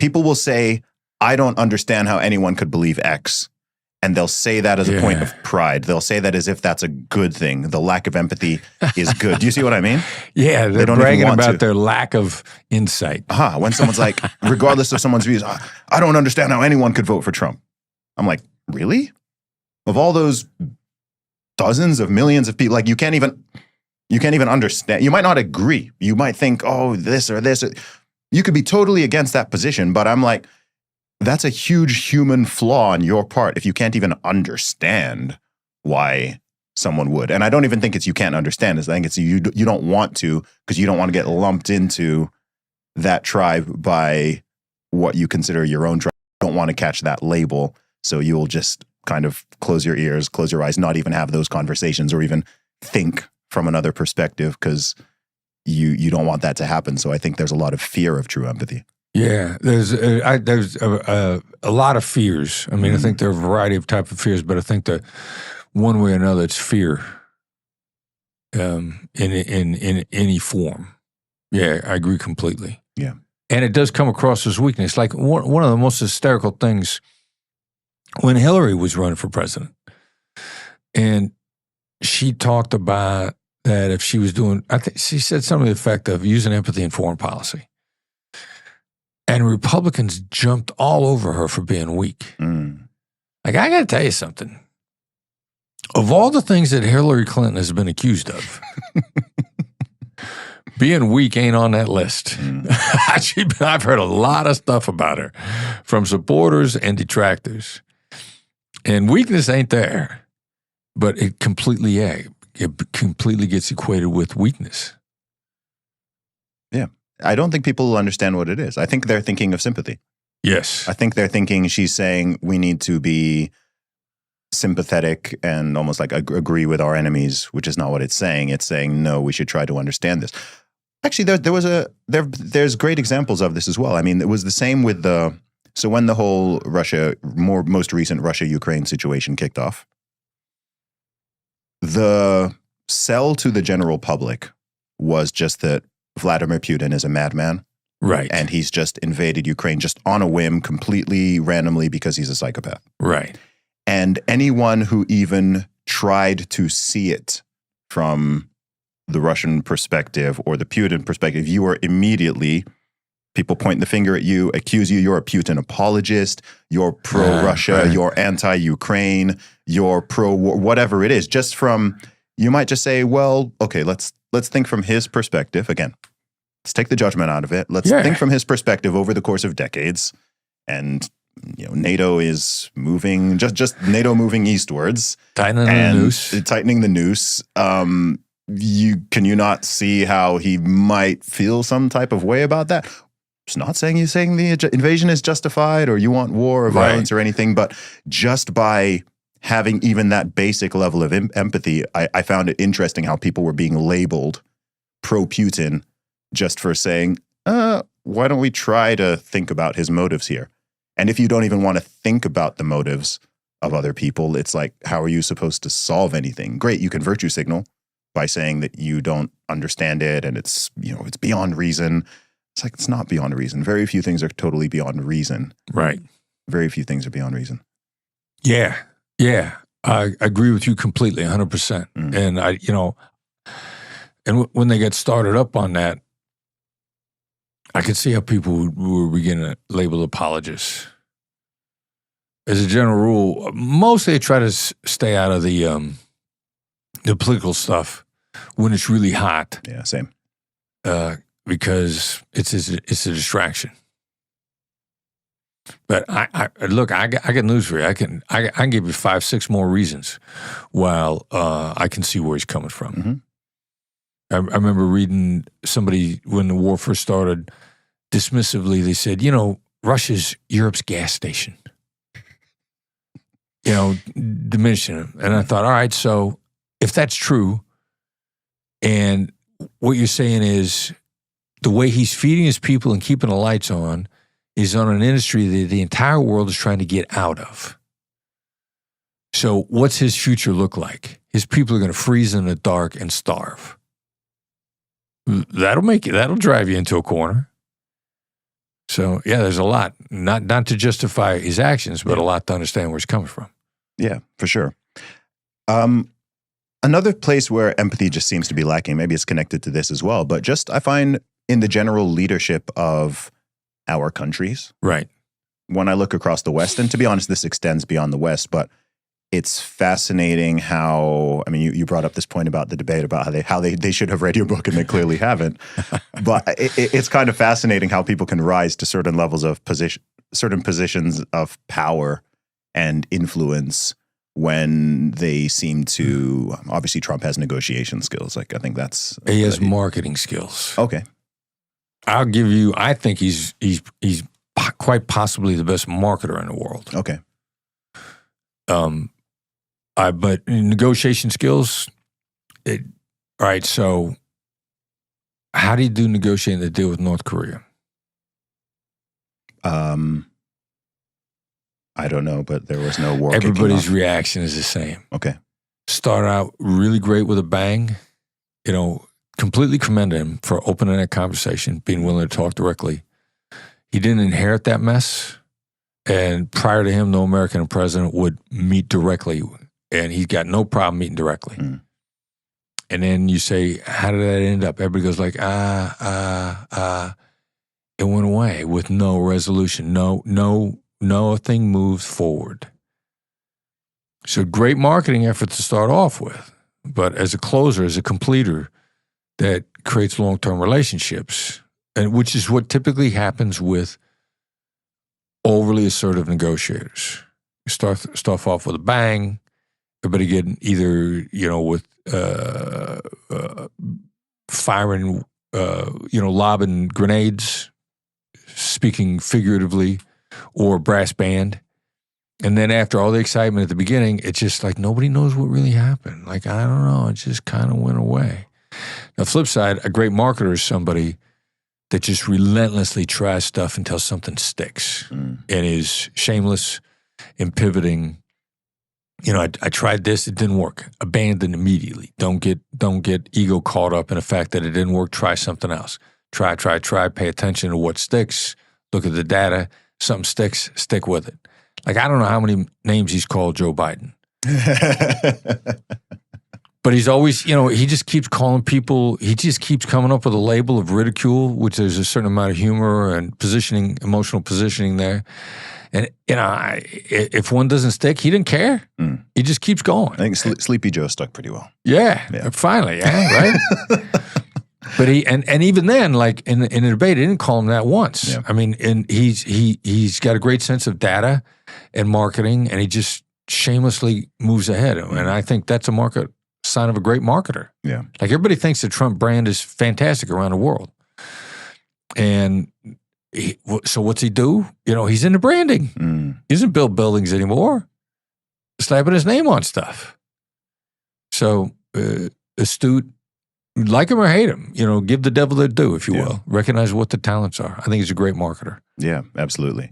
people will say, I don't understand how anyone could believe X. And they'll say that as a point of pride. They'll say that as if that's a good thing. The lack of empathy is good. Do you see what I mean? Yeah, they're bragging about their lack of insight. When someone's like, regardless of someone's views, I don't understand how anyone could vote for Trump. I'm like, really? Of all those dozens of millions of people, like you can't even understand. You might not agree. You might think, oh, this or this. You could be totally against that position, but I'm like, that's a huge human flaw on your part if you can't even understand why someone would. And I don't even think it's you can't understand. I think it's you don't want to, because you don't want to get lumped into that tribe by what you consider your own tribe. You don't want to catch that label. So you'll just kind of close your ears, close your eyes, not even have those conversations or even think from another perspective because you don't want that to happen. So I think there's a lot of fear of true empathy. Yeah, there's a lot of fears. I mean, I think there are a variety of type of fears, but I think that one way or another, it's fear in any form. Yeah, I agree completely. Yeah, and it does come across as weakness. Like one of the most hysterical things when Hillary was running for president, and she talked about that if she was doing, I think she said something to the effect of using empathy in foreign policy. And Republicans jumped all over her for being weak. Like, I got to tell you something. Of all the things that Hillary Clinton has been accused of, being weak ain't on that list. I've heard a lot of stuff about her from supporters and detractors. And weakness ain't there. But it completely gets equated with weakness. Yeah. I don't think people will understand what it is. I think they're thinking of sympathy. Yes. I think they're thinking she's saying we need to be sympathetic and almost like agree with our enemies, which is not what it's saying. It's saying, no, we should try to understand this. Actually, there's great examples of this as well. I mean, it was the same with so when the whole most recent Russia-Ukraine situation kicked off, the sell to the general public was just that Vladimir Putin is a madman. Right. And he's just invaded Ukraine just on a whim, completely randomly because he's a psychopath. Right. And anyone who even tried to see it from the Russian perspective or the Putin perspective, you were immediately, people point the finger at you, accuse you, you're a Putin apologist, you're pro-Russia, right. You're anti-Ukraine, you're pro-war, whatever it is. Just from, you might just say, well, okay, let's think from his perspective. Again, let's take the judgment out of it. Let's think from his perspective over the course of decades. And, NATO is moving, just NATO moving eastwards. Tightening the noose. Can you not see how he might feel some type of way about that? It's not saying you're saying the invasion is justified or you want war or violence or anything, but just by having even that basic level of empathy, I found it interesting how people were being labeled pro-Putin just for saying, why don't we try to think about his motives here? And if you don't even want to think about the motives of other people, it's like, how are you supposed to solve anything? Great, you can virtue signal by saying that you don't understand it and it's, it's beyond reason. It's like, it's not beyond reason. Very few things are totally beyond reason. Right. Very few things are beyond reason. Yeah. Yeah. I agree with you completely, 100%. And and when they get started up on that, I could see how people were beginning to label apologists. As a general rule, mostly they try to stay out of the political stuff when it's really hot. Yeah, same. Because it's a distraction. But I got news for you. I can give you 5-6 more reasons while I can see where he's coming from. Mm-hmm. I remember reading somebody when the war first started, dismissively, they said, Russia's Europe's gas station. Diminishing them. And I thought, all right, so if that's true, and what you're saying is the way he's feeding his people and keeping the lights on is on an industry that the entire world is trying to get out of. So what's his future look like? His people are going to freeze in the dark and starve. That'll drive you into a corner. So yeah, there's a lot, not to justify his actions, but a lot to understand where he's coming from. Yeah, for sure. Another place where empathy just seems to be lacking, maybe it's connected to this as well, but just I find in the general leadership of our countries. Right. When I look across the West, and to be honest, this extends beyond the West, but it's fascinating how, I mean, you brought up this point about the debate about how they should have read your book and they clearly haven't. But it's kind of fascinating how people can rise to certain levels of certain positions of power and influence when they seem to, obviously Trump has negotiation skills. Like, I think he has marketing skills. Okay. I'll give you, I think he's quite possibly the best marketer in the world. Okay. But negotiation skills, all right, so how do you do negotiating the deal with North Korea? I don't know, but there was no war. Everybody's reaction is the same. Okay. Start out really great with a bang, completely commend him for opening that conversation, being willing to talk directly. He didn't inherit that mess. And prior to him, no American president would meet directly. And he's got no problem meeting directly. Mm. And then you say, how did that end up? Everybody goes like, It went away with no resolution. Nothing moved forward. So great marketing effort to start off with. But as a closer, as a completer, that creates long-term relationships, and which is what typically happens with overly assertive negotiators. You start off with a bang. Everybody getting either, with firing, lobbing grenades, speaking figuratively, or brass band. And then after all the excitement at the beginning, it's just like nobody knows what really happened. Like, I don't know, it just kind of went away. Now, flip side, a great marketer is somebody that just relentlessly tries stuff until something sticks and is shameless in pivoting. I tried this, it didn't work. Abandon immediately. Don't get ego caught up in the fact that it didn't work. Try something else. Try. Pay attention to what sticks. Look at the data. Something sticks, stick with it. Like, I don't know how many names he's called Joe Biden. But he's always, he just keeps calling people, he just keeps coming up with a label of ridicule, which there's a certain amount of humor and emotional positioning there. And, if one doesn't stick, he didn't care. Mm. He just keeps going. I think Sleepy Joe stuck pretty well. Yeah. Finally, right? But and even then, like in the debate, he didn't call him that once. Yeah. I mean, and he's got a great sense of data and marketing, and he just shamelessly moves ahead. Mm. And I think that's a sign of a great marketer. Yeah. Like, everybody thinks the Trump brand is fantastic around the world. And so what's he do? He's into branding. Mm. He doesn't build buildings anymore. Slapping his name on stuff. So astute, like him or hate him, give the devil their due, if you will. Recognize what the talents are. I think he's a great marketer. Yeah, absolutely.